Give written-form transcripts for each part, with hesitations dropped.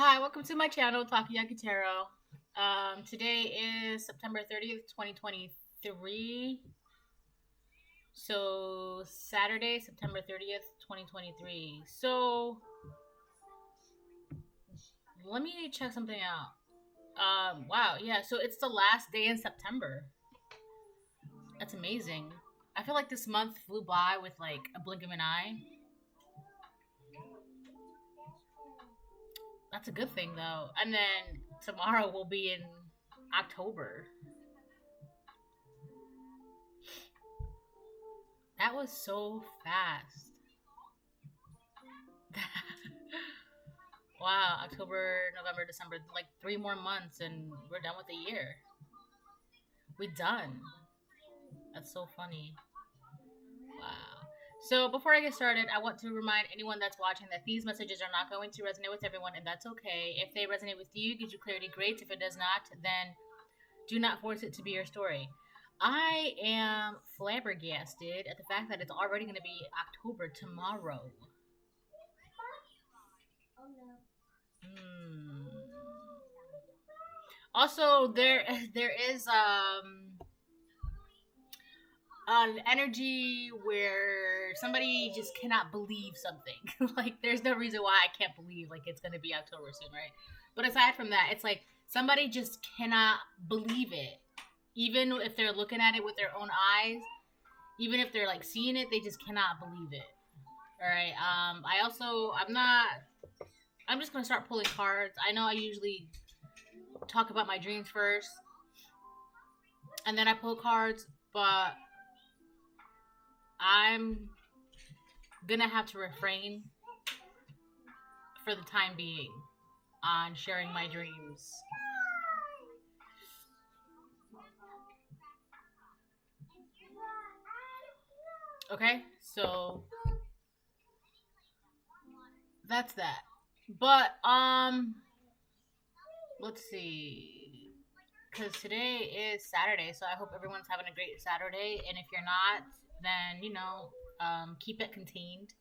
Hi, welcome to my channel, Takoyaki Tarot. Today is September 30th, 2023. So, Saturday, September 30th, 2023. So, let me check something out. Wow, yeah, so it's the last day in September. That's amazing. I feel like this month flew by with like a blink of an eye. That's a good thing though. And then tomorrow we'll be in October. That was so fast. Wow, October, November, December, like 3 more months and we're done with the year. We done. That's so funny. Wow. So before I get started, I want to remind anyone that's watching that these messages are not going to resonate with everyone, and that's okay. If they resonate with you, gives you clarity, great. If it does not, then do not force it to be your story. I am flabbergasted at the fact that it's already going to be October tomorrow. Hmm. Also, there is an energy where somebody just cannot believe something. Like there's no reason why I can't believe like it's gonna be October soon, right? But aside from that, it's like somebody just cannot believe it. Even if they're looking at it with their own eyes, even if they're like seeing it, they just cannot believe it. Alright. I'm just gonna start pulling cards. I know I usually talk about my dreams first and then I pull cards, but I'm gonna have to refrain for the time being on sharing my dreams. Okay, so that's that. But let's see, because today is Saturday, so I hope everyone's having a great Saturday. And if you're not, then keep it contained.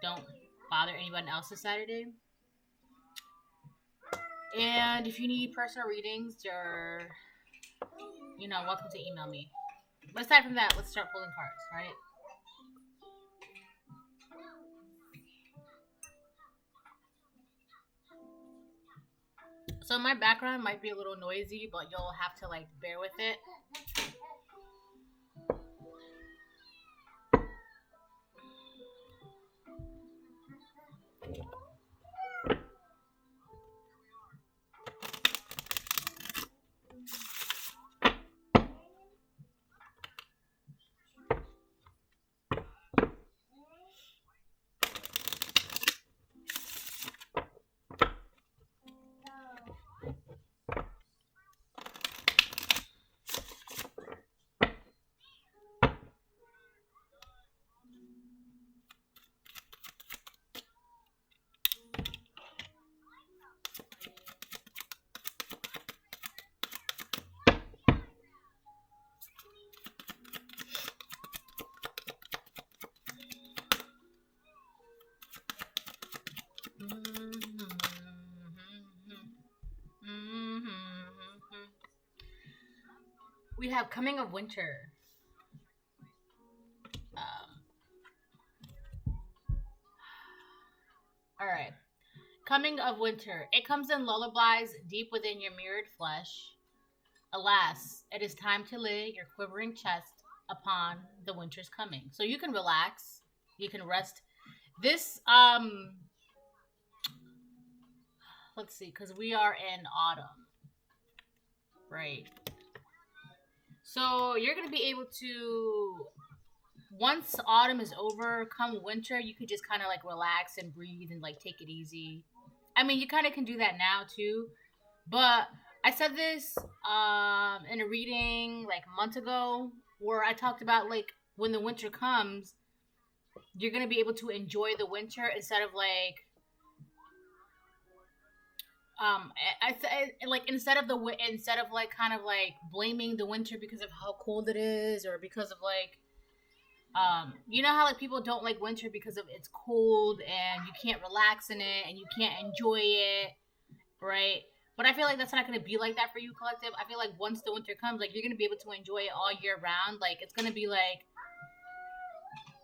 Don't bother anyone else's Saturday. And if you need personal readings, you're welcome to email me. But aside from that, let's start pulling cards, right? So my background might be a little noisy, but you'll have to like bear with it. We have coming of winter. All right. Coming of winter. It comes in lullabies deep within your mirrored flesh. Alas, it is time to lay your quivering chest upon the winter's coming. So you can relax. You can rest. This, let's see, because we are in autumn. Right. So you're going to be able to, once autumn is over, come winter, you could just kind of like relax and breathe and like take it easy. I mean, you kind of can do that now too, but I said this in a reading like a month ago where I talked about like when the winter comes, you're going to be able to enjoy the winter instead of like like instead of like kind of like blaming the winter because of how cold it is or because of like You know how like people don't like winter because of it's cold and you can't relax in it and you can't enjoy it, right? But I feel like that's not gonna be like that for you, collective. I feel like once the winter comes, like you're gonna be able to enjoy it all year round. Like it's gonna be like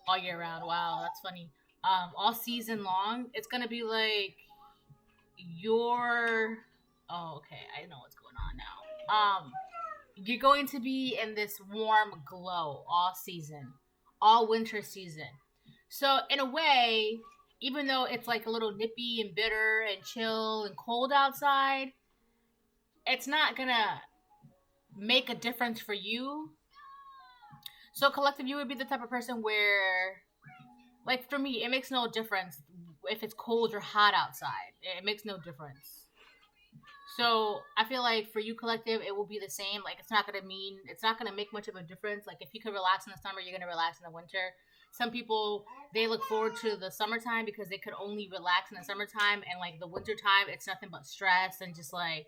all year round. Wow, that's funny. All season long, it's gonna be like your. Oh, okay. I know what's going on now. You're going to be in this warm glow all season, all winter season. So in a way, even though it's like a little nippy and bitter and chill and cold outside, it's not gonna make a difference for you. So collective, you would be the type of person where, like for me, it makes no difference if it's cold or hot outside. It makes no difference. So I feel like for you, collective, it will be the same. Like it's not gonna make much of a difference. Like if you could relax in the summer, you're gonna relax in the winter. Some people they look forward to the summertime because they could only relax in the summertime, and like the wintertime, it's nothing but stress and just like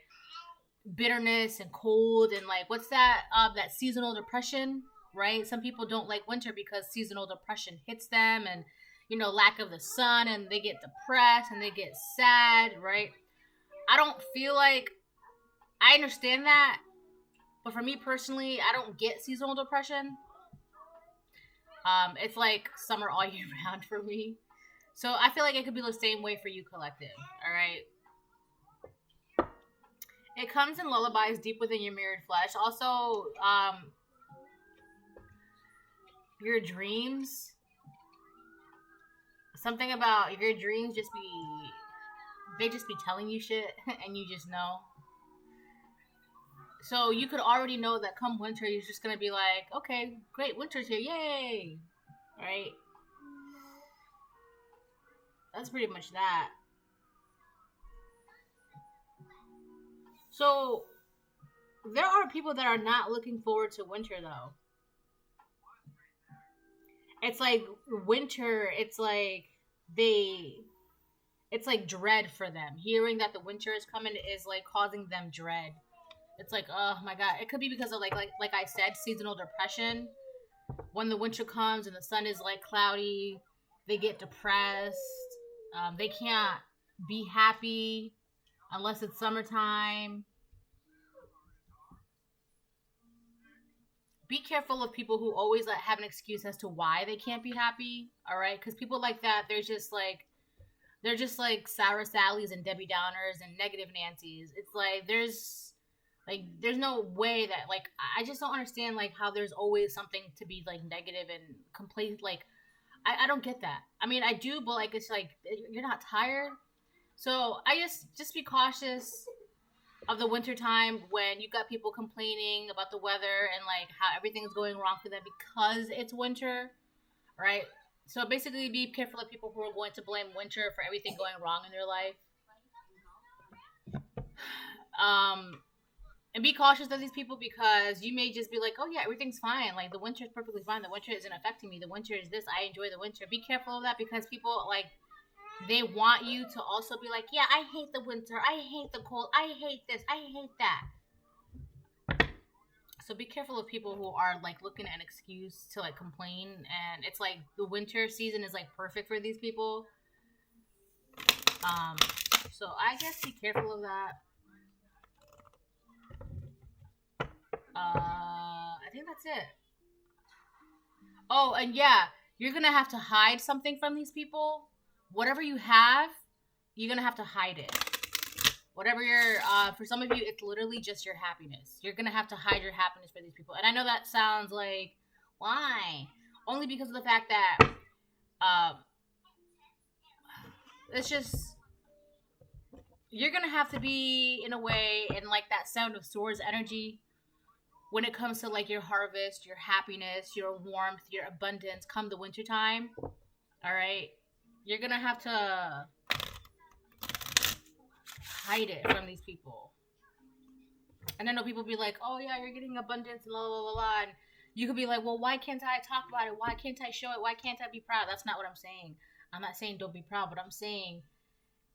bitterness and cold and like what's that that seasonal depression, right? Some people don't like winter because seasonal depression hits them, and lack of the sun, and they get depressed and they get sad, right? I don't feel like I understand that, but for me personally, I don't get seasonal depression. It's like summer all year round for me. So I feel like it could be the same way for you, collective. All right. It comes in lullabies deep within your mirrored flesh. Also, your dreams. Something about your dreams they just be telling you shit and you just know. So you could already know that come winter, you're just gonna be like, okay, great, winter's here, yay! Right? That's pretty much that. So there are people that are not looking forward to winter though. It's like winter, it's like dread for them. Hearing that the winter is coming is like causing them dread. It's like, oh my god. It could be because of like I said, seasonal depression. When the winter comes and the sun is like cloudy, they get depressed. They can't be happy unless it's summertime. Be careful of people who always like have an excuse as to why they can't be happy. All right, because people like that, they're just like sour Sallys and Debbie Downers and negative Nancy's. It's like there's no way that like I just don't understand like how there's always something to be like negative and complain. Like I don't get that. I mean I do, but like it's like you're not tired. So I just be cautious of the winter time when you got people complaining about the weather and like how everything's going wrong for them because it's winter, right? So basically be careful of people who are going to blame winter for everything going wrong in their life. And be cautious of these people because you may just be like, oh yeah, everything's fine. Like the winter is perfectly fine. The winter isn't affecting me. The winter is this. I enjoy the winter. Be careful of that because people like they want you to also be like, yeah, I hate the winter. I hate the cold. I hate this. I hate that. So be careful of people who are like looking at an excuse to like complain, and it's like the winter season is like perfect for these people. So I guess be careful of that. I think that's it. Oh, and yeah, you're gonna have to hide something from these people. Whatever you have, you're gonna have to hide it. Whatever for some of you, it's literally just your happiness. You're gonna have to hide your happiness for these people. And I know that sounds like, why? Only because of the fact that, it's just, you're gonna have to be, in a way, in like that Sound of Swords energy, when it comes to like your harvest, your happiness, your warmth, your abundance, come the winter time. Alright? You're gonna have to hide it from these people. And I know people be like, oh yeah, you're getting abundance and blah, blah, blah, blah. And you could be like, well, why can't I talk about it? Why can't I show it? Why can't I be proud? That's not what I'm saying. I'm not saying don't be proud, but I'm saying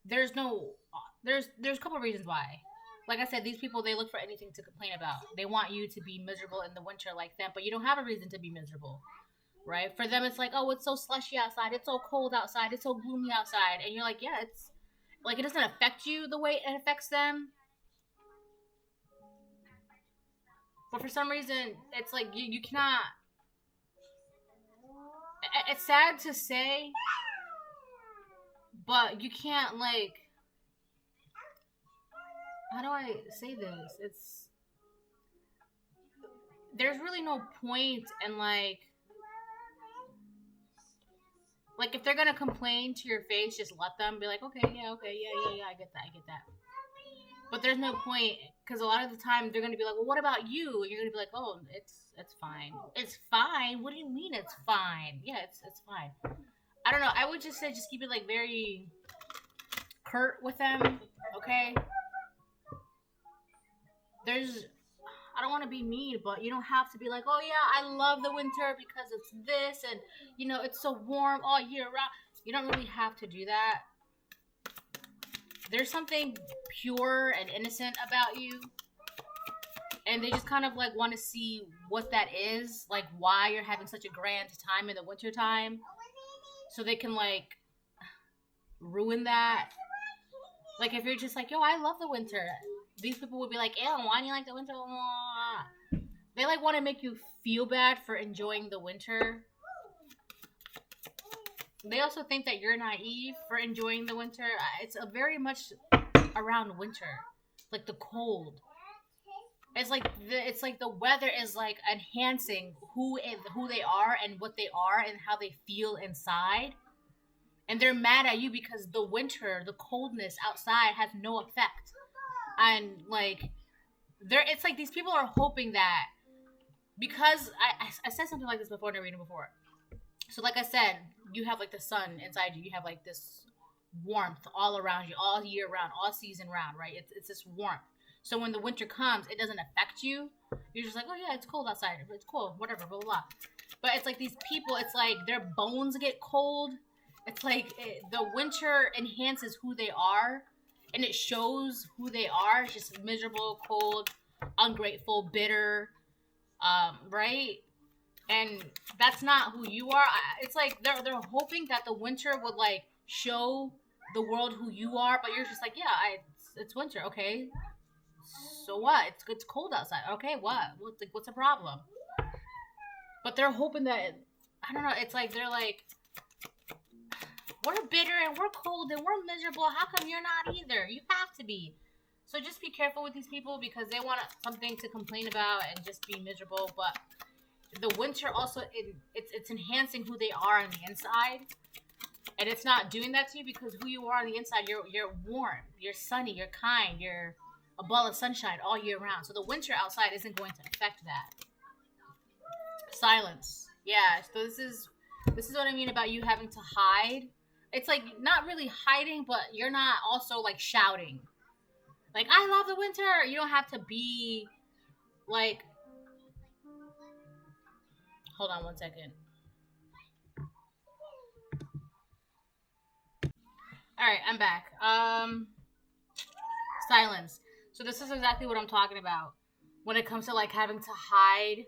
there's a couple of reasons why. Like I said, these people, they look for anything to complain about. They want you to be miserable in the winter like them, but you don't have a reason to be miserable. right? For them, it's like, oh, it's so slushy outside, it's so cold outside, it's so gloomy outside, and you're like, yeah, it's like it doesn't affect you the way it affects them. But for some reason, it's like you cannot. It's sad to say, but you can't, like, how do I say this? It's there's really no point in like if they're gonna complain to your face, just let them be like, okay, yeah, I get that. But there's no point because a lot of the time they're gonna be like, well, what about you? And you're gonna be like, oh, it's fine. It's fine. What do you mean it's fine? Yeah, it's fine. I don't know. I would just say just keep it like very curt with them, okay? I don't want to be mean, but you don't have to be like, oh yeah, I love the winter because it's this and it's so warm all year round. You don't really have to do that. There's something pure and innocent about you, and they just kind of like want to see what that is, like why you're having such a grand time in the winter time, so they can like ruin that. Like if you're just like, yo, I love the winter, these people would be like, ew, why do you like the winter? They like want to make you feel bad for enjoying the winter. They also think that you're naive for enjoying the winter. It's a very much around winter, like the cold. It's like the weather is like enhancing who they are and what they are and how they feel inside. And they're mad at you because the winter, the coldness outside has no effect. And like it's like these people are hoping that because I said something like this before in a reading before. So like I said, you have like the sun inside you. You have like this warmth all around you, all year round, all season round, right? It's this warmth. So when the winter comes, it doesn't affect you. You're just like, oh yeah, it's cold outside. It's cold, whatever, blah, blah, blah. But it's like these people, it's like their bones get cold. It's like the winter enhances who they are. And it shows who they are. It's just miserable, cold, ungrateful, bitter, right? And that's not who you are. It's like they're hoping that the winter would like show the world who you are, but you're just like, yeah, it's winter, okay. So what? It's cold outside, okay. What's the problem? But they're hoping that I don't know. It's like they're like, we're bitter and we're cold and we're miserable. How come you're not either? You have to be. So just be careful with these people because they want something to complain about and just be miserable, but the winter also it's enhancing who they are on the inside, and it's not doing that to you because who you are on the inside, you're warm, you're sunny, you're kind, you're a ball of sunshine all year round. So the winter outside isn't going to affect that. Silence. Yeah. So this is what I mean about you having to hide. It's like not really hiding, but you're not also like shouting. Like I love the winter. You don't have to be like. Hold on one second. All right, I'm back. Silence. So this is exactly what I'm talking about when it comes to like having to hide.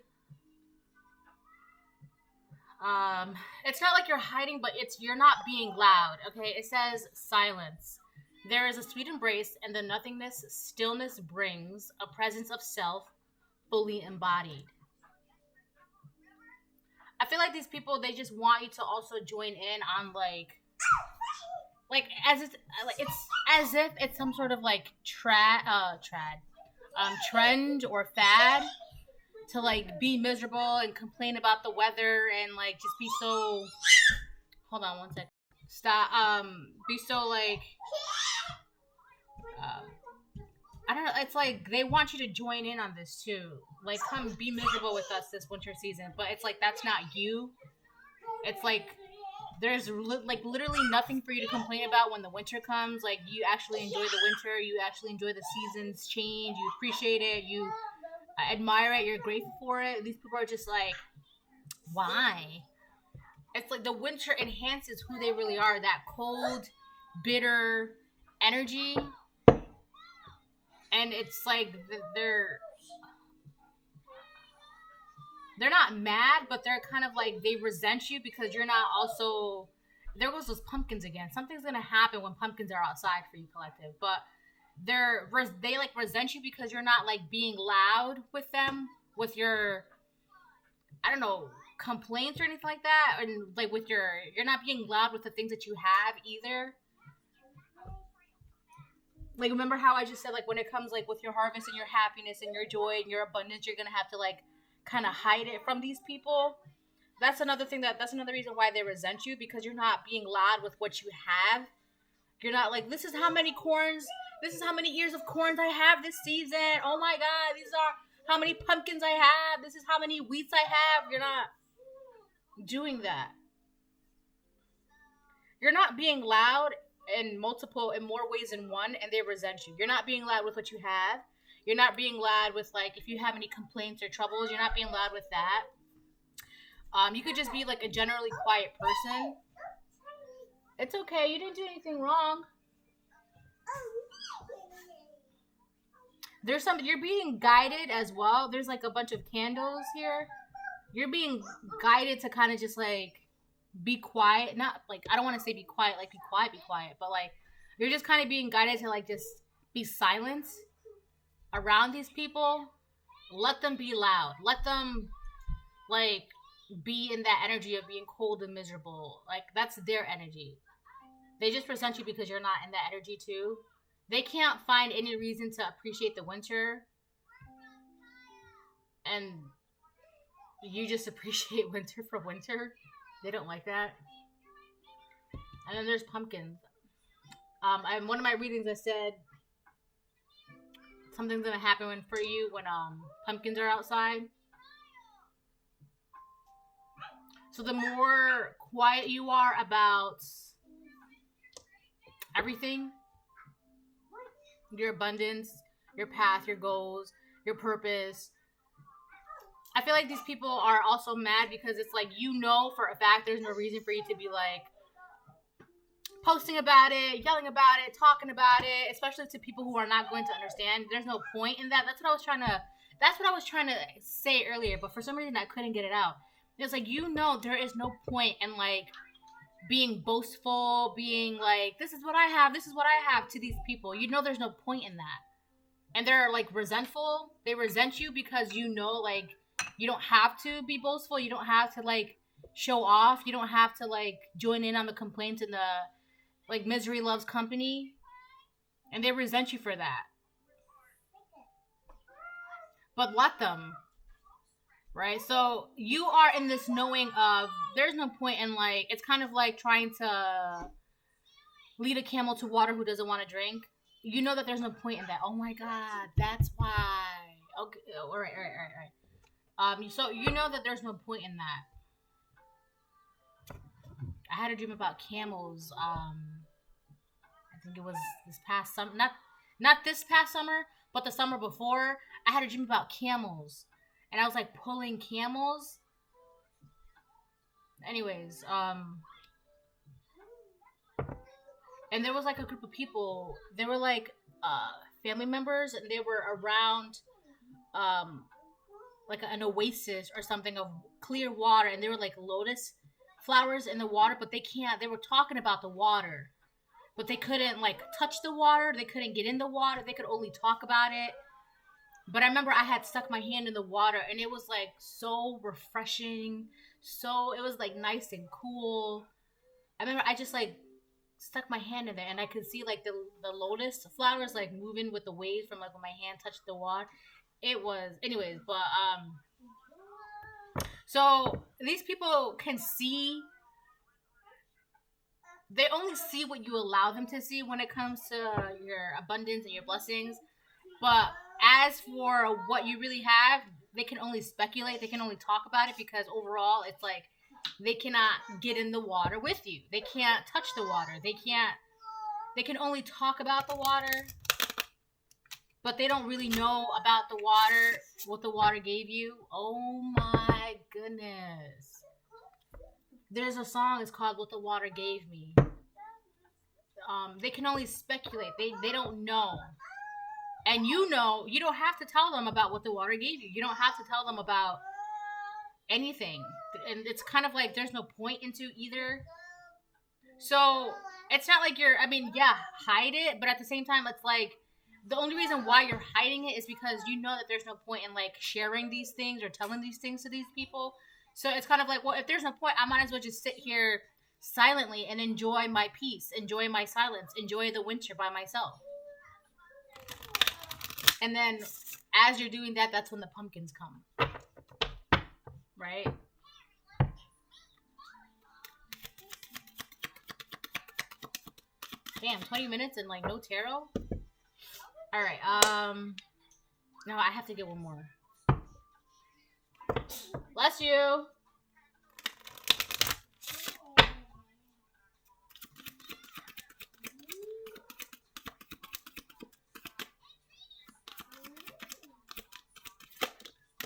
It's not like you're hiding, but you're not being loud. Okay, it says silence. There is a sweet embrace, and the nothingness stillness brings a presence of self, fully embodied. I feel like these people, they just want you to also join in on like as it's as if it's some sort of like trend or fad to like be miserable and complain about the weather and like just be so. Hold on one second. Stop. Be so like. I don't know. It's like they want you to join in on this too. Like, come be miserable with us this winter season. But it's like that's not you. It's like there's like literally nothing for you to complain about when the winter comes. Like you actually enjoy the winter. You actually enjoy the seasons change. You appreciate it. You admire it. You're grateful for it. These people are just like, why? It's like the winter enhances who they really are. That cold, bitter energy. And it's like they're they're not mad, but they're kind of like they resent you because you're not also. There goes those pumpkins again. Something's gonna happen when pumpkins are outside for you, collective. But they like resent you because you're not like being loud with them with your, I don't know, complaints or anything like that, and like with you're not being loud with the things that you have either. Like, remember how I just said, like, when it comes like with your harvest and your happiness and your joy and your abundance, you're gonna have to like kind of hide it from these people. That's another thing that's another reason why they resent you, because you're not being loud with what you have. You're not like, this is how many corns, this is how many ears of corns I have this season. Oh my god, these are how many pumpkins I have. This is how many wheats I have. You're not doing that. You're not being loud in more ways than one, and they resent you. You're not being loud with what you have. You're not being loud with, like, if you have any complaints or troubles. You're not being loud with that. You could just be like a generally quiet person. It's okay. You didn't do anything wrong. You're being guided as well. There's like a bunch of candles here. You're being guided to kind of just like be quiet. Not like, I don't want to say be quiet, like be quiet, but like you're just kind of being guided to like just be silent around these people. Let them be loud. Let them like be in that energy of being cold and miserable. Like, that's their energy. They just present you because you're not in that energy too. They can't find any reason to appreciate the winter, and you just appreciate winter for winter. They don't like that. And then there's pumpkins. In one of my readings, I said something's gonna happen for you when pumpkins are outside. So the more quiet you are about everything, your abundance, your path, your goals, your purpose, I feel like these people are also mad because it's like, you know for a fact there's no reason for you to be like posting about it, yelling about it, talking about it, especially to people who are not going to understand. There's no point in that. That's what I was trying to say earlier, but for some reason I couldn't get it out. It's like, you know, there is no point in like being boastful, being like, this is what I have to these people. You know there's no point in that. And they're like resentful. They resent you because you know, like, you don't have to be boastful. You don't have to like show off. You don't have to like join in on the complaints and the like misery loves company. And they resent you for that. But let them. Right? So you are in this knowing of there's no point in like, it's kind of like trying to lead a camel to water who doesn't want to drink. You know that there's no point in that. Oh my God, that's why. Okay, all right. So you know that there's no point in that. I had a dream about camels. I think it was this past summer, not this past summer, but the summer before. I had a dream about camels. And I was like pulling camels. Anyways, and there was like a group of people. They were like family members, and they were around like an oasis or something of clear water, and they were like lotus flowers in the water, but they were talking about the water, but they couldn't like touch the water. They couldn't get in the water. They could only talk about it. But I remember I had stuck my hand in the water, and it was like so refreshing. So it was like nice and cool. I remember I just like stuck my hand in there, and I could see like the lotus flowers like moving with the waves from like when my hand touched the water. It was, anyways, but so these people can see. They only see what you allow them to see when it comes to your abundance and your blessings. But as for what you really have, they can only speculate. They can only talk about it because overall, it's like they cannot get in the water with you. They can't touch the water. They can only talk about the water, but they don't really know about the water, what the water gave you. Oh my goodness. There's a song, it's called What the Water Gave Me. They can only speculate. They don't know. And you know, you don't have to tell them about what the water gave you. You don't have to tell them about anything. And it's kind of like there's no point into either. So it's not like you're, I mean, yeah, hide it, but at the same time, it's like the only reason why you're hiding it is because you know that there's no point in like sharing these things or telling these things to these people. So it's kind of like, well, if there's no point, I might as well just sit here silently and enjoy my peace, enjoy my silence, enjoy the winter by myself. And then as you're doing that, that's when the pumpkins come. Right? Damn, 20 minutes and like no tarot? Alright, no, I have to get one more. Bless you!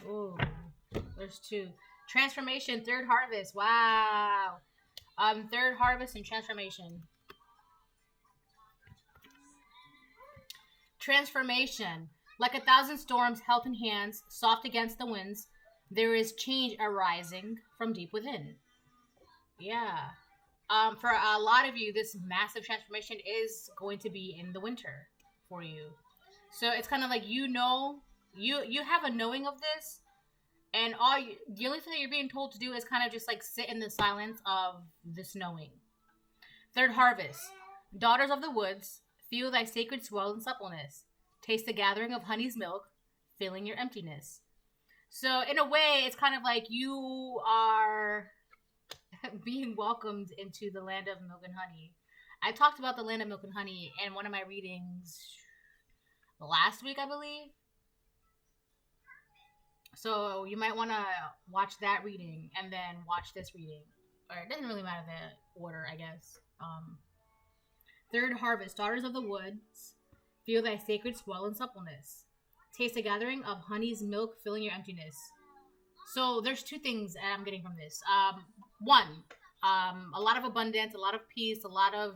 Ooh, there's two. Transformation, third harvest. Wow. Third harvest and transformation. Transformation. Like 1,000 storms held in hands, soft against the winds, there is change arising from deep within. Yeah. For a lot of you, this massive transformation is going to be in the winter for you. So it's kind of like, you know, you have a knowing of this, and the only thing that you're being told to do is kind of just like sit in the silence of this knowing. Third harvest. Daughters of the woods, feel thy sacred swell and suppleness. Taste the gathering of honey's milk, filling your emptiness. So in a way, it's kind of like you are being welcomed into the land of milk and honey. I talked about the land of milk and honey in one of my readings last week, I believe. So you might want to watch that reading and then watch this reading. Or it doesn't really matter the order, I guess. Third harvest, daughters of the woods, feel thy sacred swell and suppleness. Taste the gathering of honey's milk, filling your emptiness. So there's two things that I'm getting from this. One, a lot of abundance, a lot of peace, a lot of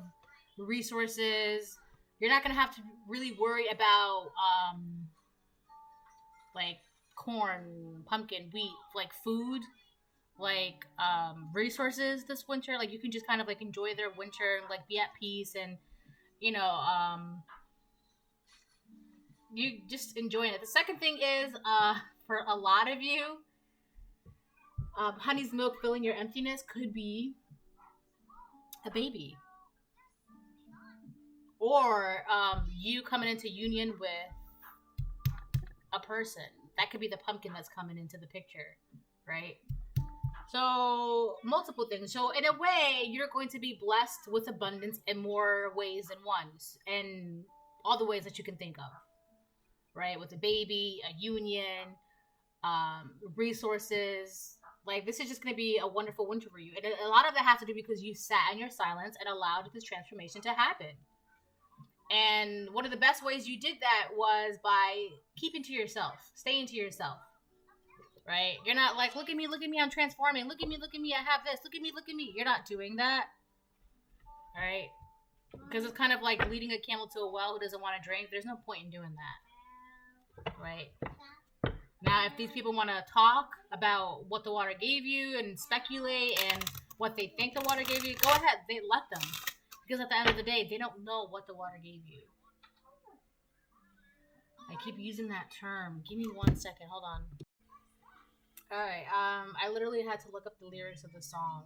resources. You're not going to have to really worry about like corn, pumpkin, wheat, like food, like resources this winter. Like you can just kind of like enjoy their winter and like be at peace, and you know, you just enjoying it. The second thing is for a lot of you, honey's milk filling your emptiness could be a baby, or you coming into union with a person. That could be the pumpkin that's coming into the picture, right? So multiple things. So in a way, you're going to be blessed with abundance in more ways than one, and all the ways that you can think of, right? With a baby, a union, resources. Like this is just going to be a wonderful winter for you. And a lot of that has to do because you sat in your silence and allowed this transformation to happen. And one of the best ways you did that was by keeping to yourself, staying to yourself, right? You're not like, look at me, I'm transforming. Look at me, I have this. Look at me. You're not doing that, all right? Because it's kind of like leading a camel to a well who doesn't want to drink. There's no point in doing that, right? Now, if these people want to talk about what the water gave you and speculate and what they think the water gave you, go ahead. They let them. Because at the end of the day, they don't know what the water gave you. I keep using that term. Give me 1 second. Hold on. Alright, I literally had to look up the lyrics of the song.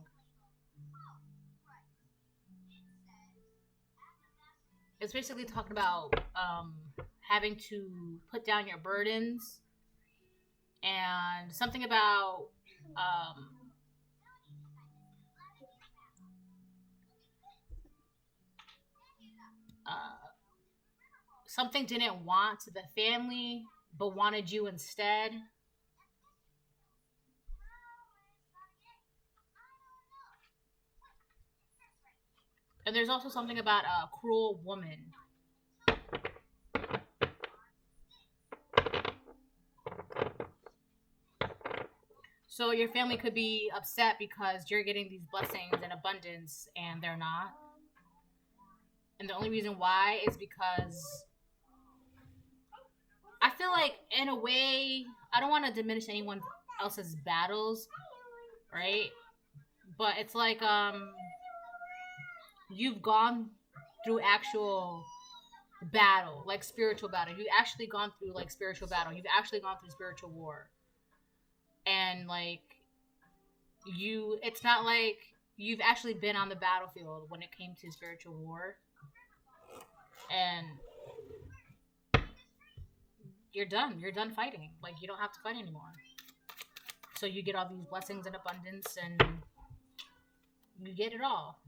It's basically talking about having to put down your burdens, and something about something didn't want the family but wanted you instead. And there's also something about a cruel woman. So your family could be upset because you're getting these blessings and abundance and they're not. And the only reason why is because I feel like, in a way, I don't want to diminish anyone else's battles, right? But it's like you've gone through actual battle, like spiritual battle. You've actually gone through like spiritual battle. You've actually gone through spiritual war. And like it's not like you've actually been on the battlefield when it came to spiritual war. And you're done. You're done fighting. Like you don't have to fight anymore. So you get all these blessings in abundance and you get it all.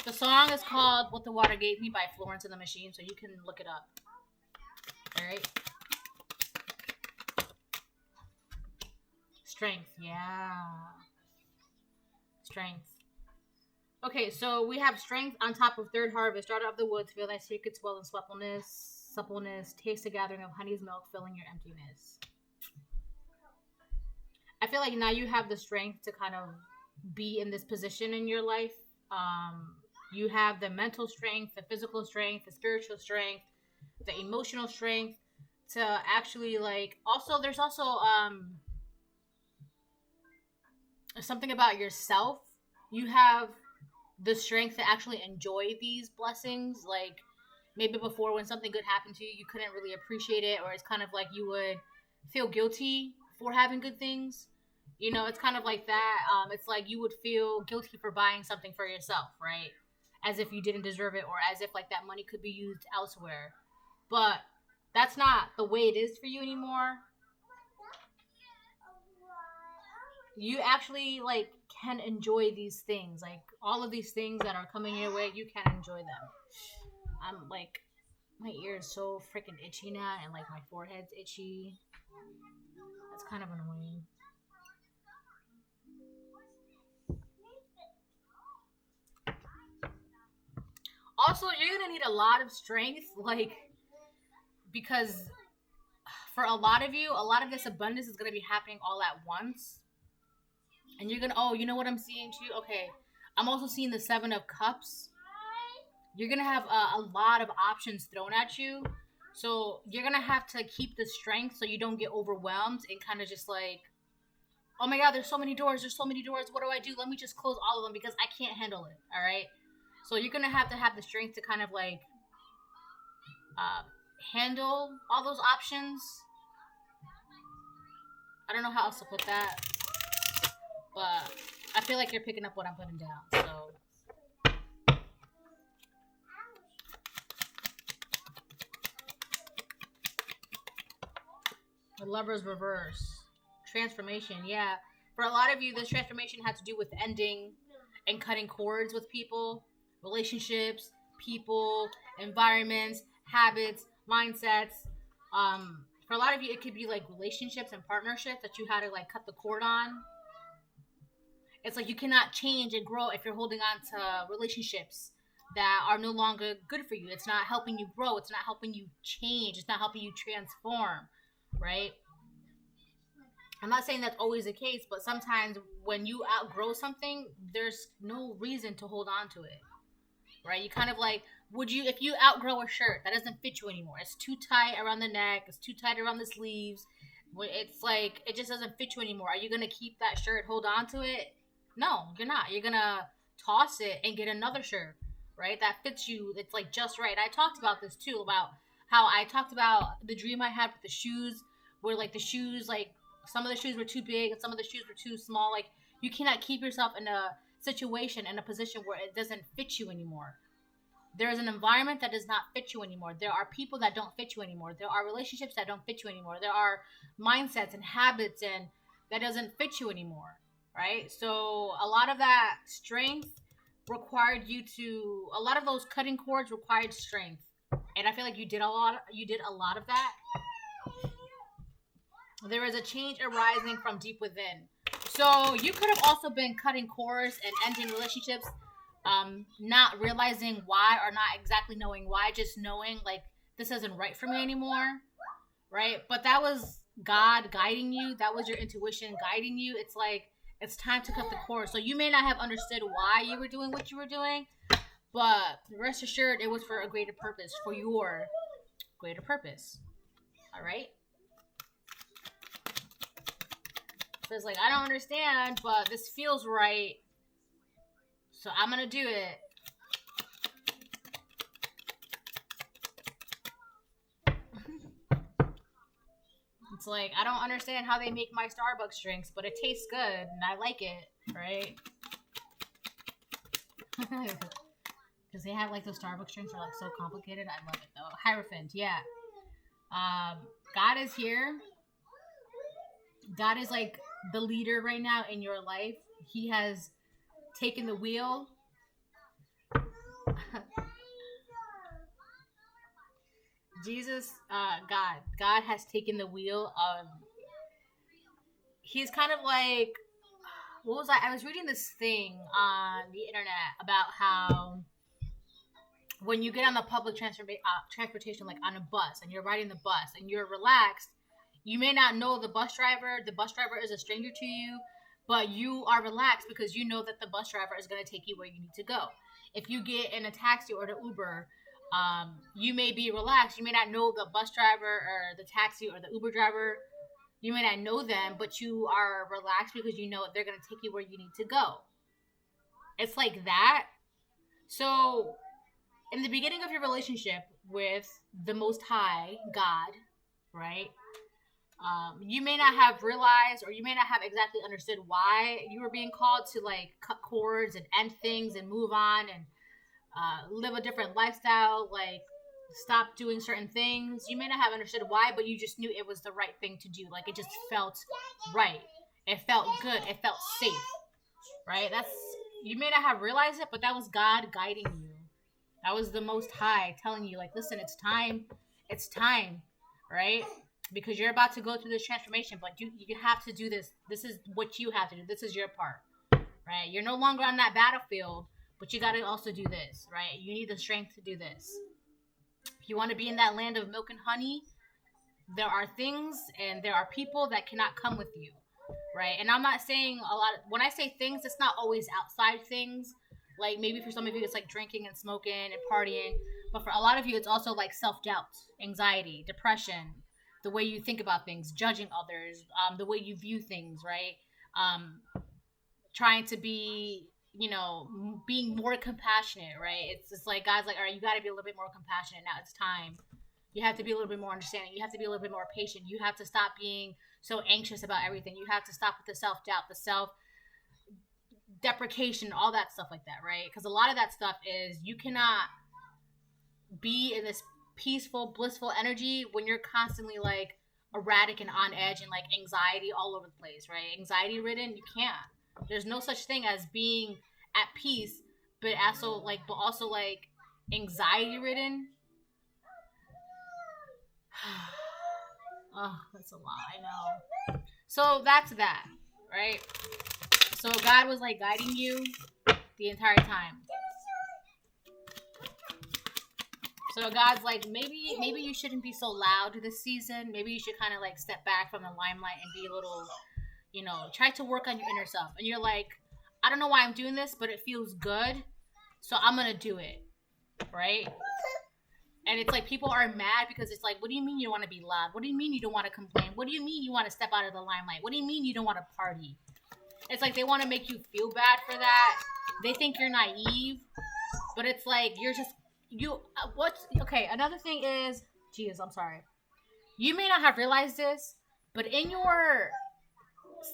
The song is called What the Water Gave Me by Florence and the Machine, so you can look it up. Alright? Strength, yeah. Strength. Okay, so we have strength on top of third harvest. Start of the woods, feel thy sacred swell and suppleness, taste the gathering of honey's milk, filling your emptiness. I feel like now you have the strength to kind of be in this position in your life. You have the mental strength, the physical strength, the spiritual strength, the emotional strength to actually like. Also, there's also something about yourself. You have the strength to actually enjoy these blessings. Like maybe before when something good happened to you, you couldn't really appreciate it, or it's kind of like you would feel guilty for having good things. You know, it's kind of like that. It's like you would feel guilty for buying something for yourself, right? As if you didn't deserve it, or as if like that money could be used elsewhere. But that's not the way it is for you anymore. You actually like can enjoy these things. Like all of these things that are coming your way, you can enjoy them. I'm like, my ear is so freaking itchy now, and like my forehead's itchy. That's kind of annoying. Also, you're gonna need a lot of strength, like, because for a lot of you, a lot of this abundance is gonna be happening all at once. And you're gonna, oh, you know what I'm seeing too? Okay, I'm also seeing the Seven of Cups. You're gonna have a lot of options thrown at you. So you're gonna have to keep the strength so you don't get overwhelmed and kind of just like, oh my God, there's so many doors. What do I do? Let me just close all of them because I can't handle it. All right. So you're going to have the strength to kind of like handle all those options. I don't know how else to put that. But I feel like you're picking up what I'm putting down. So the Lover's reverse. Transformation, yeah. For a lot of you, this transformation had to do with ending and cutting cords with people, relationships, people, environments, habits, mindsets. For a lot of you, it could be like relationships and partnerships that you had to like cut the cord on. It's like you cannot change and grow if you're holding on to relationships that are no longer good for you. It's not helping you grow. It's not helping you change. It's not helping you transform, right? I'm not saying that's always the case, but sometimes when you outgrow something, there's no reason to hold on to it, right? You kind of like, if you outgrow a shirt that doesn't fit you anymore, it's too tight around the neck, it's too tight around the sleeves, it's like, it just doesn't fit you anymore. Are you going to keep that shirt, hold on to it? No, you're not. You're going to toss it and get another shirt, right? That fits you. It's like just right. I talked about this too, about how I talked about the dream I had with the shoes, where like the shoes, like some of the shoes were too big and some of the shoes were too small. Like you cannot keep yourself in a situation, in a position where it doesn't fit you anymore. There is an environment that does not fit you anymore. There are people that don't fit you anymore. There are relationships that don't fit you anymore. There are mindsets and habits and that doesn't fit you anymore, right? So a lot of that strength required you to, a lot of those cutting cords required strength. And I feel like you did a lot of that. There is a change arising from deep within. So you could have also been cutting cords and ending relationships, not realizing why or not exactly knowing why, just knowing like this isn't right for me anymore, right? But that was God guiding you. That was your intuition guiding you. It's like It's time to cut the cord. So you may not have understood why you were doing what you were doing, but rest assured it was for a greater purpose, for your greater purpose. All right? So it's like, I don't understand, but this feels right, so I'm going to do it. It's like, I don't understand how they make my Starbucks drinks, but it tastes good, and I like it, right? Because they have, like, those Starbucks drinks are, like, so complicated. I love it, though. Hierophant, yeah. God is here. God is, like, the leader right now in your life. He has taken the wheel. Jesus, God has taken the wheel. He's kind of like, what was I was reading this thing on the internet about how when you get on the public transportation, like on a bus, and you're riding the bus and you're relaxed, you may not know the bus driver. The bus driver is a stranger to you, but you are relaxed because you know that the bus driver is going to take you where you need to go. If you get in a taxi or the Uber, you may be relaxed. You may not know the bus driver or the taxi or the Uber driver. You may not know them, but you are relaxed because you know they're going to take you where you need to go. It's like that. So, in the beginning of your relationship with the Most High, God, right? You may not have realized, or you may not have exactly understood why you were being called to, like, cut cords and end things and move on and live a different lifestyle, like stop doing certain things. You may not have understood why, but you just knew it was the right thing to do. Like, it just felt right. It felt good. It felt safe, right? You may not have realized it, but that was God guiding you. That was the Most High telling you, like, listen, it's time, right? Because you're about to go through this transformation, but you have to do this. This is what you have to do. This is your part, right? You're no longer on that battlefield, but you got to also do this, right? You need the strength to do this. If you want to be in that land of milk and honey, there are things and there are people that cannot come with you, right? And I'm not saying when I say things, it's not always outside things. Like, maybe for some of you, it's like drinking and smoking and partying. But for a lot of you, it's also like self-doubt, anxiety, depression, the way you think about things, judging others, the way you view things, right? Trying to be, being more compassionate, right? It's like God's like, all right, you got to be a little bit more compassionate now. It's time. You have to be a little bit more understanding. You have to be a little bit more patient. You have to stop being so anxious about everything. You have to stop with the self-doubt, the self-deprecation, all that stuff like that, right? Because a lot of that stuff is, you cannot be in this peaceful, blissful energy when you're constantly like erratic and on edge and like anxiety all over the place, right? Anxiety ridden, you can't. There's no such thing as being at peace, but also like anxiety ridden. Oh, that's a lot, I know. So that's that, right? So God was like guiding you the entire time. So God's like, maybe you shouldn't be so loud this season. Maybe you should kind of like step back from the limelight and be a little, try to work on your inner self. And you're like, I don't know why I'm doing this, but it feels good, so I'm going to do it, right? And it's like people are mad because it's like, what do you mean you don't want to be loud? What do you mean you don't want to complain? What do you mean you want to step out of the limelight? What do you mean you don't want to party? It's like they want to make you feel bad for that. They think you're naive, but it's like you're just, okay, another thing is, I'm sorry. You may not have realized this, but in your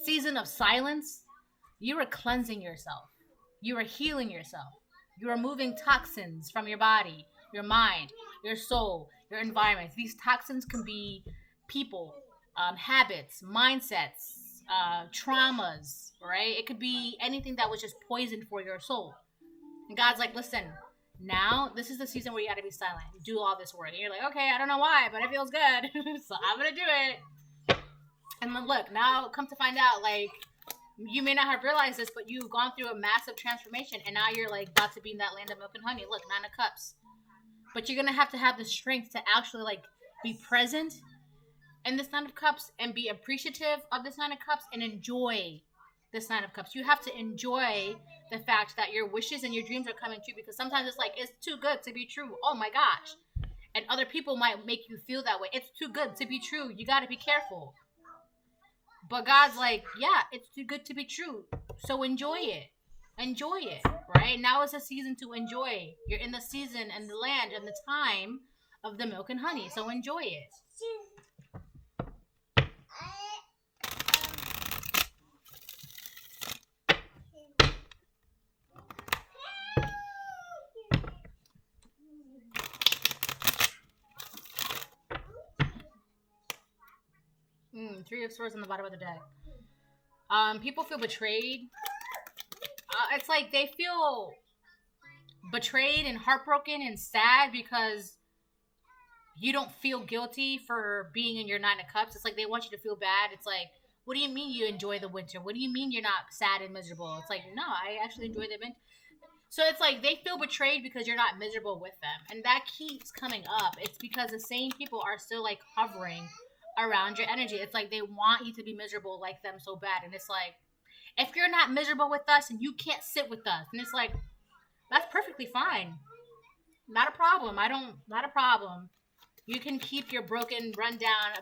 season of silence, you are cleansing yourself. You are healing yourself. You are moving toxins from your body, your mind, your soul, your environment. These toxins can be people, habits, mindsets, traumas, right? It could be anything that was just poison for your soul. And God's like, listen, now this is the season where you got to be silent. Do all this work. And you're like, okay, I don't know why, but it feels good. So I'm going to do it. And then look, now come to find out, like, you may not have realized this, but you've gone through a massive transformation, and now you're like about to be in that land of milk and honey. Look, 9 of Cups. But you're going to have the strength to actually like be present in this 9 of Cups and be appreciative of this 9 of Cups and enjoy this Nine of Cups. You have to enjoy the fact that your wishes and your dreams are coming true, because sometimes it's like, it's too good to be true. Oh my gosh. And other people might make you feel that way. It's too good to be true. You got to be careful. But God's like, yeah, it's too good to be true. So enjoy it. Enjoy it, right? Now is a season to enjoy. You're in the season and the land and the time of the milk and honey. So enjoy it. 3 of Swords on the bottom of the deck. People feel betrayed. It's like they feel betrayed and heartbroken and sad because you don't feel guilty for being in your Nine of Cups. It's like they want you to feel bad. It's like, what do you mean you enjoy the winter? What do you mean you're not sad and miserable? It's like, no, I actually enjoy the winter. So it's like they feel betrayed because you're not miserable with them. And that keeps coming up. It's because the same people are still like hovering around your energy. It's like they want you to be miserable like them so bad. And it's like, if you're not miserable with us and you can't sit with us, and it's like, that's perfectly fine. Not a problem. Not a problem. You can keep your broken, rundown,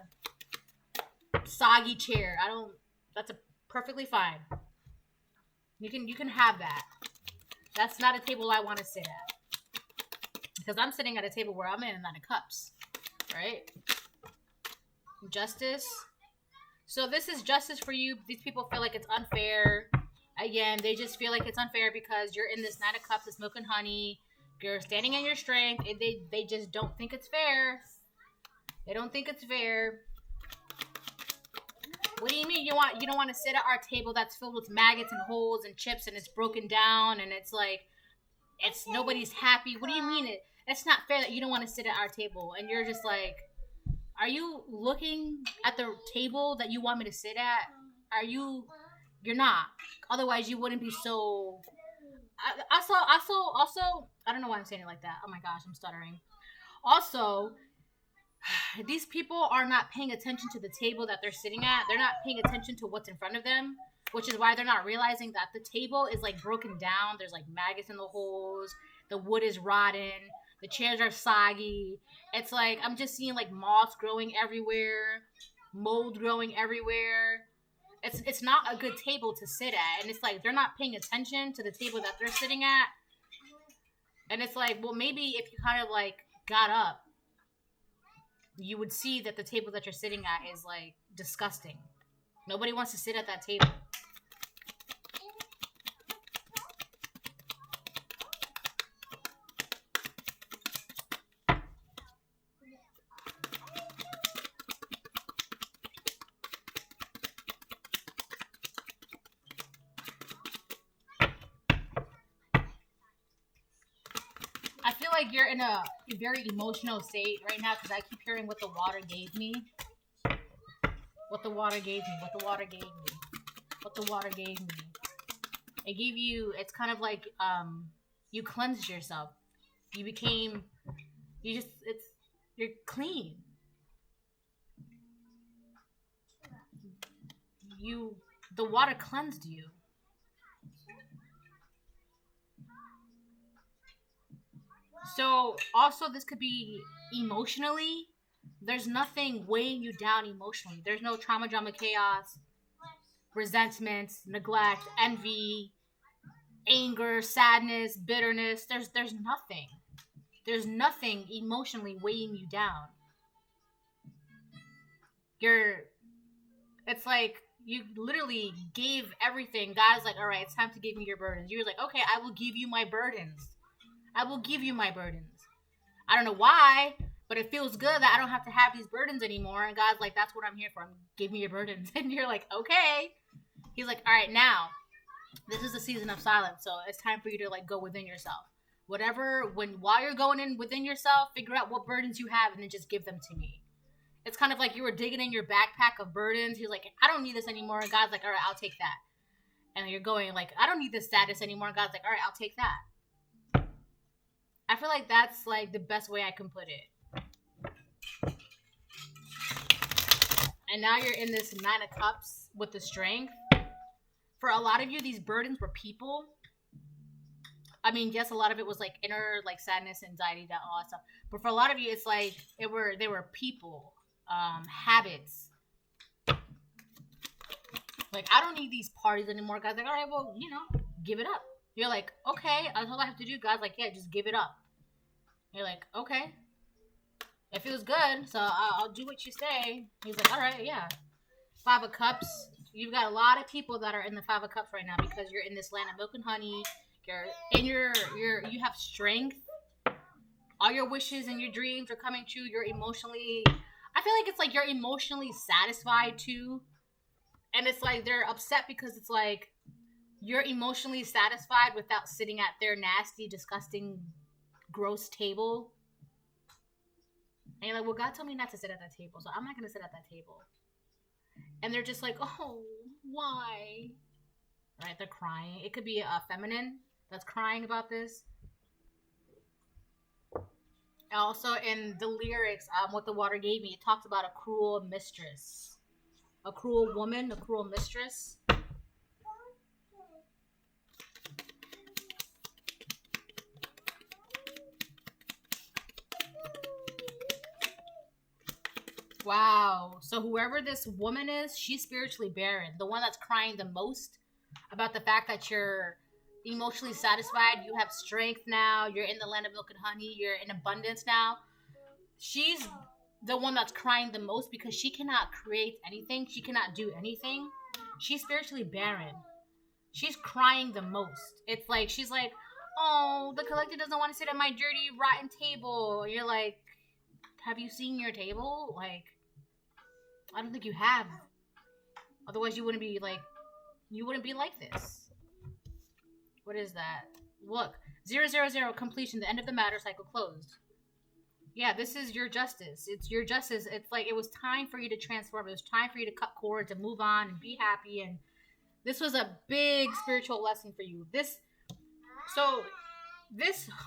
soggy chair. That's perfectly fine. You can have that. That's not a table I want to sit at. Because I'm sitting at a table where I'm in a Nine of Cups. Right? Justice. So this is justice for you. These people feel like it's unfair. Again, they just feel like it's unfair because you're in this Nine of Cups, this milk and honey. You're standing in your strength. They just don't think it's fair. They don't think it's fair. What do you mean you don't want to sit at our table that's filled with maggots and holes and chips and it's broken down and it's like it's nobody's happy? What do you mean it's not fair that you don't want to sit at our table? And you're just like, are you looking at the table that you want me to sit at? You're not. Otherwise you wouldn't be so also I don't know why I'm saying it like that. Oh my gosh, I'm stuttering. Also, these people are not paying attention to the table that they're sitting at. They're not paying attention to what's in front of them, which is why they're not realizing that the table is like broken down. There's like maggots in the holes. The wood is rotten. The chairs are soggy. It's like I'm just seeing like moss growing everywhere, mold growing everywhere. It's not a good table to sit at. And it's like they're not paying attention to the table that they're sitting at. And it's like, well, maybe if you kind of like got up, you would see that the table that you're sitting at is like disgusting. Nobody wants to sit at that table. I feel like you're in a very emotional state right now because I keep hearing what the water gave me. What the water gave me. What the water gave me. What the water gave me. It gave you, it's kind of like you cleansed yourself. You're clean. The water cleansed you. So, also, this could be emotionally. There's nothing weighing you down emotionally. There's no trauma, drama, chaos, resentment, neglect, envy, anger, sadness, bitterness. There's nothing. There's nothing emotionally weighing you down. It's like you literally gave everything. God's like, all right, it's time to give me your burdens. You're like, okay, I will give you my burdens. I will give you my burdens. I don't know why, but it feels good that I don't have to have these burdens anymore. And God's like, that's what I'm here for. Give me your burdens. And you're like, okay. He's like, all right, now, this is a season of silence. So it's time for you to like go within yourself. While you're going in within yourself, figure out what burdens you have and then just give them to me. It's kind of like you were digging in your backpack of burdens. He's like, I don't need this anymore. And God's like, all right, I'll take that. And you're going like, I don't need this sadness anymore. And God's like, all right, I'll take that. I feel like that's like the best way I can put it. And now you're in this Nine of Cups with the strength. for a lot of you, these burdens were people. I mean, yes, a lot of it was like inner, like sadness, anxiety, that all that stuff. But for a lot of you, it's like they were people, habits. Like, I don't need these parties anymore, guys. Like, all right, well, give it up. You're like, okay, that's all I have to do, guys. Like, yeah, just give it up. You're like, okay, it feels good, so I'll do what you say. He's like, all right, yeah. 5 of Cups. You've got a lot of people that are in the 5 of Cups right now because you're in this land of milk and honey. You have strength. All your wishes and your dreams are coming true. You're emotionally, I feel like it's like you're emotionally satisfied too. And it's like they're upset because it's like you're emotionally satisfied without sitting at their nasty, disgusting, gross table. And you're like, well, God told me not to sit at that table, so I'm not going to sit at that table. And they're just like, oh, why? Right? They're crying. It could be a feminine that's crying about this. Also, in the lyrics, what the water gave me, it talks about a cruel mistress. A cruel woman, a cruel mistress. Wow. So whoever this woman is, she's spiritually barren. The one that's crying the most about the fact that you're emotionally satisfied, you have strength now, you're in the land of milk and honey, you're in abundance now. She's the one that's crying the most because she cannot create anything. She cannot do anything. She's spiritually barren. She's crying the most. It's like, she's like, oh, the collector doesn't want to sit at my dirty, rotten table. And you're like, have you seen your table? Like, I don't think you have. Otherwise, you wouldn't be like this. What is that? Look, 000 completion. The end of the matter cycle closed. Yeah, this is your justice. It's your justice. It's like it was time for you to transform. It was time for you to cut cords and move on and be happy. And this was a big spiritual lesson for you. Oh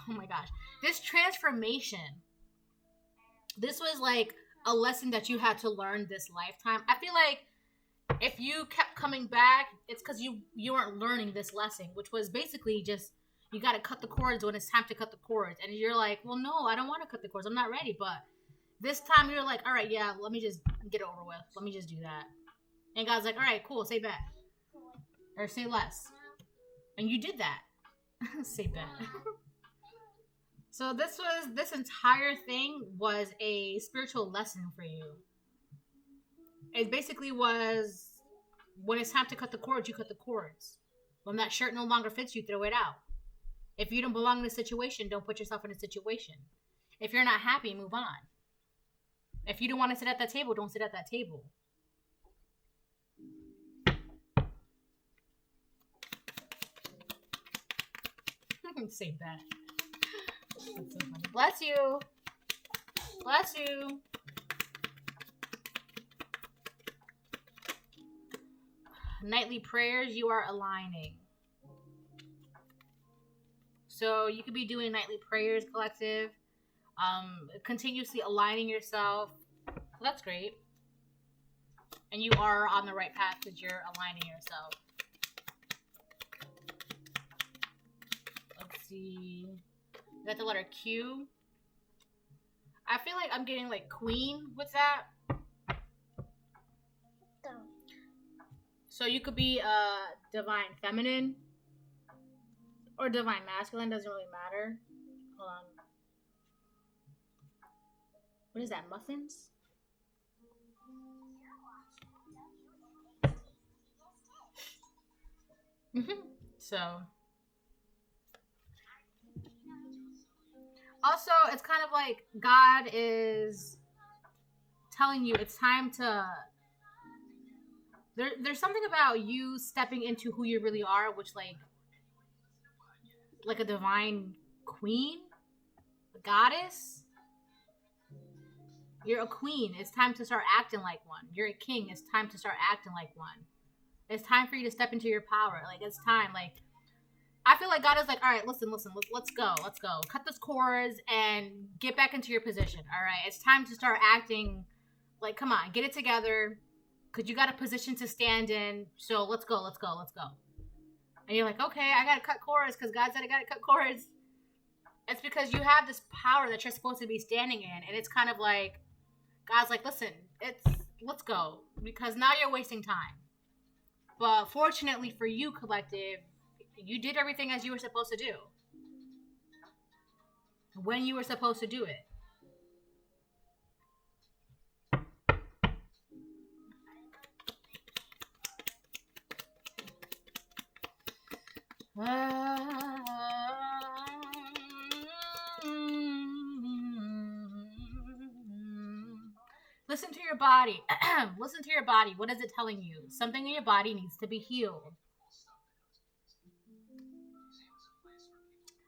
my gosh, this transformation. This was like a lesson that you had to learn this lifetime. I feel like if you kept coming back, it's because you weren't learning this lesson, which was basically just you got to cut the cords when it's time to cut the cords. And you're like, well, no, I don't want to cut the cords. I'm not ready. But this time you're like, all right, yeah, let me just get it over with. Let me just do that. And God's like, all right, cool, say bet. Or say less. And you did that. Say bet. So this entire thing was a spiritual lesson for you. It basically was, when it's time to cut the cords, you cut the cords. When that shirt no longer fits you, throw it out. If you don't belong in a situation, don't put yourself in a situation. If you're not happy, move on. If you don't want to sit at that table, don't sit at that table. Say that. That's so funny. Bless you. Bless you. Nightly prayers, you are aligning. So you could be doing nightly prayers, collective. Continuously aligning yourself. So that's great. And you are on the right path because you're aligning yourself. Let's see. You got the letter Q. I feel like I'm getting like queen with that. So you could be divine feminine or divine masculine, doesn't really matter. Hold on. What is that, muffins? So. Also, it's kind of like God is telling you it's time to... There's something about you stepping into who you really are, which like a divine queen, a goddess. You're a queen. It's time to start acting like one. You're a king. It's time to start acting like one. It's time for you to step into your power. Like, it's time. Like, I feel like God is like, all right, listen, let's go. Cut those cords and get back into your position. All right, it's time to start acting like, come on, get it together. Because you got a position to stand in. So let's go. And you're like, okay, I gotta cut cords because God said I gotta cut cords. It's because you have this power that you're supposed to be standing in, and it's kind of like God's like, listen, let's go, because now you're wasting time. But fortunately for you, collective, you did everything as you were supposed to do when you were supposed to do it. Listen to your body. Listen to your body. What is it telling you? Something in your body needs to be healed.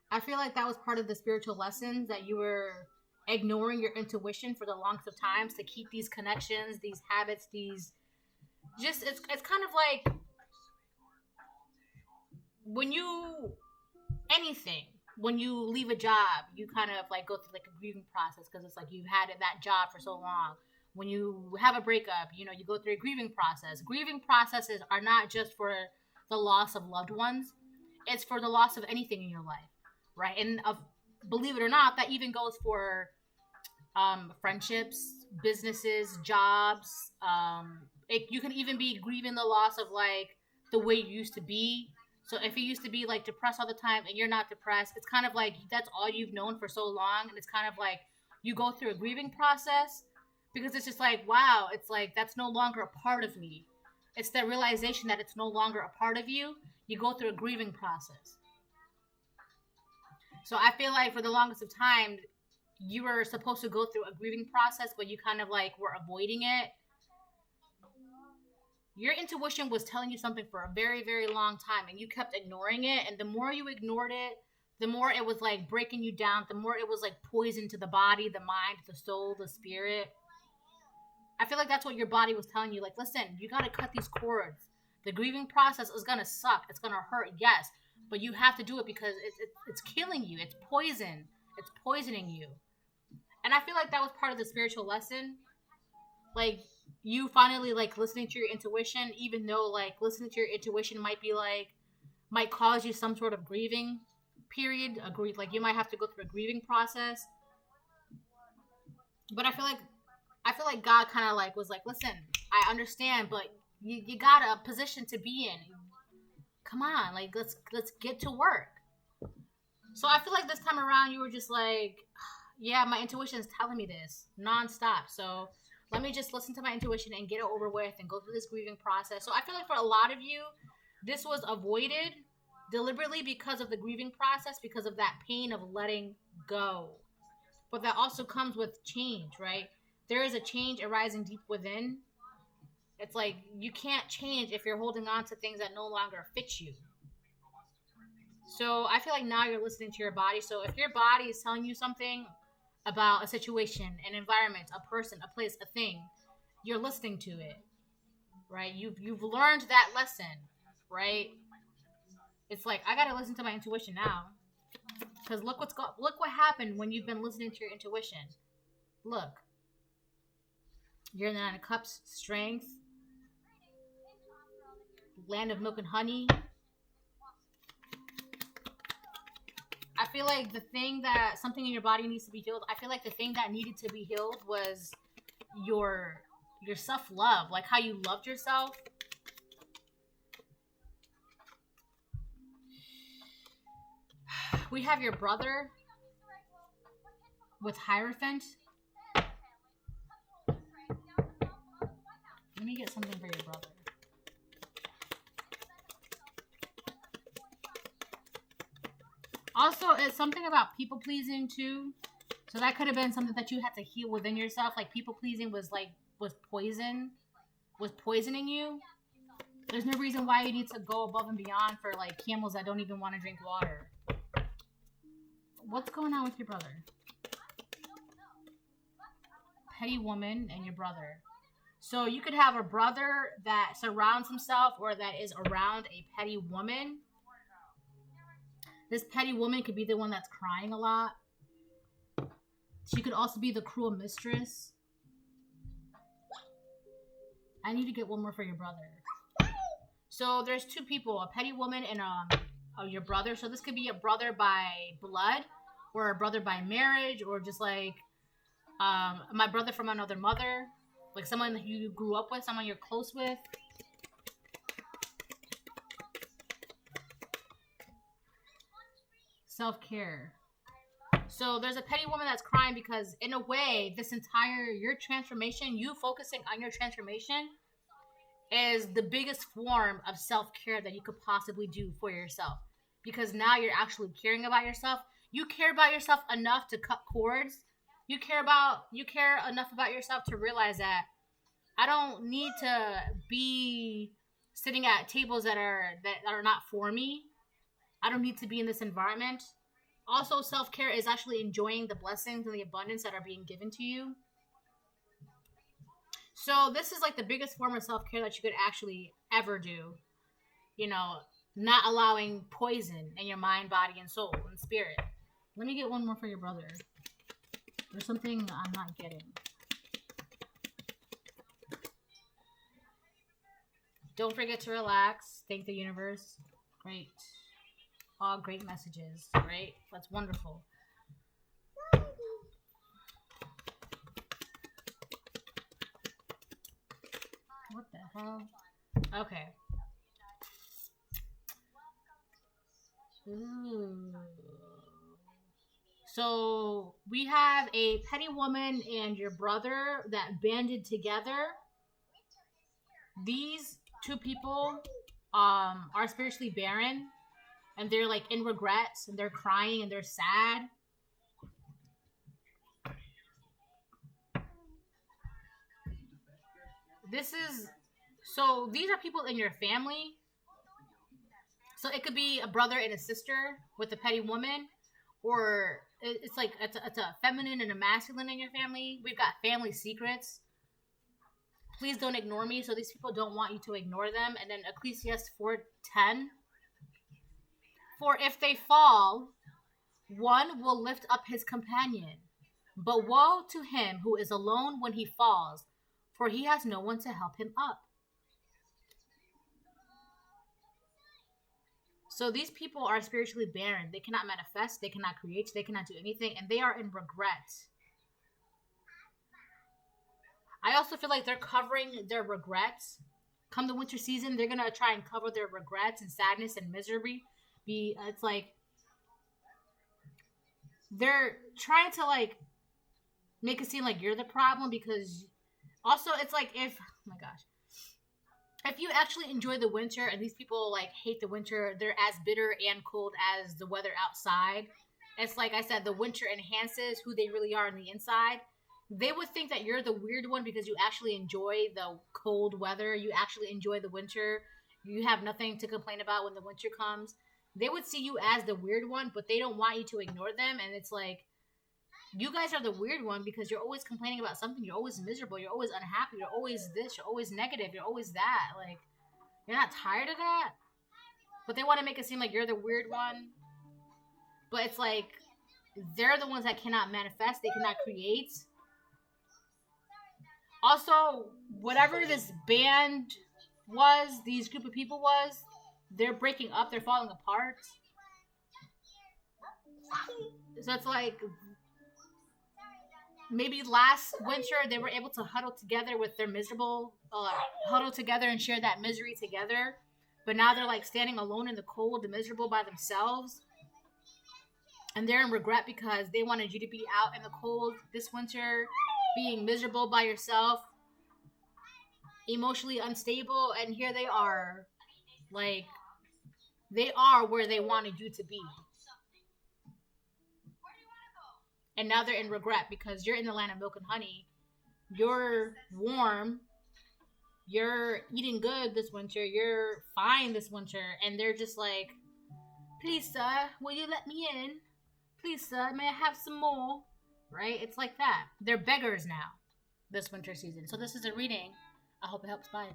I feel like that was part of the spiritual lessons, that you were ignoring your intuition for the longest of times to keep these connections, these habits, these just it's kind of like when you leave a job, you kind of like go through like a grieving process because it's like you've had that job for so long. When you have a breakup, you go through a grieving process. Grieving processes are not just for the loss of loved ones. It's for the loss of anything in your life, right? And believe it or not, that even goes for friendships, businesses, jobs. You can even be grieving the loss of like the way you used to be. So if you used to be like depressed all the time and you're not depressed, it's kind of like that's all you've known for so long. And it's kind of like you go through a grieving process because it's just like, wow, it's like that's no longer a part of me. It's the realization that it's no longer a part of you. You go through a grieving process. So I feel like for the longest of time, you were supposed to go through a grieving process, but you kind of like were avoiding it. Your intuition was telling you something for a very, very long time, and you kept ignoring it. And the more you ignored it, the more it was like breaking you down, the more it was like poison to the body, the mind, the soul, the spirit. I feel like that's what your body was telling you. Like, listen, you got to cut these cords. The grieving process is going to suck. It's going to hurt, yes. But you have to do it because it's killing you. It's poison. It's poisoning you. And I feel like that was part of the spiritual lesson. Like, you finally, like, listening to your intuition, even though, like, listening to your intuition might cause you some sort of grieving period. Like, you might have to go through a grieving process. But I feel like God kind of, like, was like, listen, I understand, but you got a position to be in. Come on, like, let's get to work. So I feel like this time around, you were just like, yeah, my intuition is telling me this nonstop. So let me just listen to my intuition and get it over with and go through this grieving process. So I feel like for a lot of you, this was avoided deliberately because of the grieving process, because of that pain of letting go. But that also comes with change, right? There is a change arising deep within. It's like you can't change if you're holding on to things that no longer fit you. So I feel like now you're listening to your body. So if your body is telling you something about a situation, an environment, a person, a place, a thing, you're listening to it, right? You've learned that lesson, right? It's like I gotta listen to my intuition now, because look what happened when you've been listening to your intuition. Look, you're in the Nine of Cups, strength, land of milk and honey. I feel like something in your body needs to be healed. I feel like the thing that needed to be healed was your self-love, like how you loved yourself. We have your brother with Hierophant. Let me get something for your brother. Also, it's something about people pleasing too. So that could have been something that you had to heal within yourself. Like people pleasing was poisoning you. There's no reason why you need to go above and beyond for like camels that don't even want to drink water. What's going on with your brother? Petty woman and your brother. So you could have a brother that surrounds himself or that is around a petty woman. This petty woman could be the one that's crying a lot. She could also be the cruel mistress. I need to get one more for your brother. So there's two people, a petty woman and your brother. So this could be a brother by blood, or a brother by marriage, or just like my brother from another mother, like someone you grew up with, someone you're close with. Self-care. So there's a petty woman that's crying because, in a way, your transformation, you focusing on your transformation, is the biggest form of self-care that you could possibly do for yourself. Because now you're actually caring about yourself. You care about yourself enough to cut cords. You care enough about yourself to realize that I don't need to be sitting at tables that are not for me. I don't need to be in this environment. Also, self-care is actually enjoying the blessings and the abundance that are being given to you. So this is like the biggest form of self-care that you could actually ever do. You know, not allowing poison in your mind, body, and soul and spirit. Let me get one more for your brother. There's something I'm not getting. Don't forget to relax. Thank the universe. Great. All great messages, right? That's wonderful. What the hell? Okay. Ooh. So we have a petty woman and your brother that banded together. These two people are spiritually barren, and they're like in regrets, and they're crying, and they're sad. So these are people in your family. So it could be a brother and a sister with a petty woman, or it's a feminine and a masculine in your family. We've got family secrets. Please don't ignore me. So these people don't want you to ignore them. And then Ecclesiastes 4:10. For if they fall, one will lift up his companion. But woe to him who is alone when he falls, for he has no one to help him up. So these people are spiritually barren. They cannot manifest, they cannot create, they cannot do anything, and they are in regret. I also feel like they're covering their regrets. Come the winter season, they're going to try and cover their regrets and sadness and misery. It's like they're trying to like make it seem like you're the problem, because also it's like if you actually enjoy the winter, and these people like hate the winter, they're as bitter and cold as the weather outside. It's like I said, the winter enhances who they really are on the inside. They would think that you're the weird one because you actually enjoy the cold weather. You actually enjoy the winter. You have nothing to complain about when the winter comes. They would see you as the weird one, but they don't want you to ignore them. And it's like, you guys are the weird one because you're always complaining about something. You're always miserable. You're always unhappy. You're always this. You're always negative. You're always that. Like, you're not tired of that? But they want to make it seem like you're the weird one. But it's like, they're the ones that cannot manifest. They cannot create. Also, whatever this band was, these group of people was, they're breaking up. They're falling apart. So it's like, maybe last winter they were able to huddle together with their huddle together and share that misery together. But now they're like standing alone in the cold and miserable by themselves. And they're in regret because they wanted you to be out in the cold this winter, being miserable by yourself, emotionally unstable. And here they are, like, they are where they wanted you to be. And now they're in regret because you're in the land of milk and honey. You're warm. You're eating good this winter. You're fine this winter. And they're just like, please, sir, will you let me in? Please, sir, may I have some more? Right? It's like that. They're beggars now this winter season. So this is a reading. I hope it helps. Bye.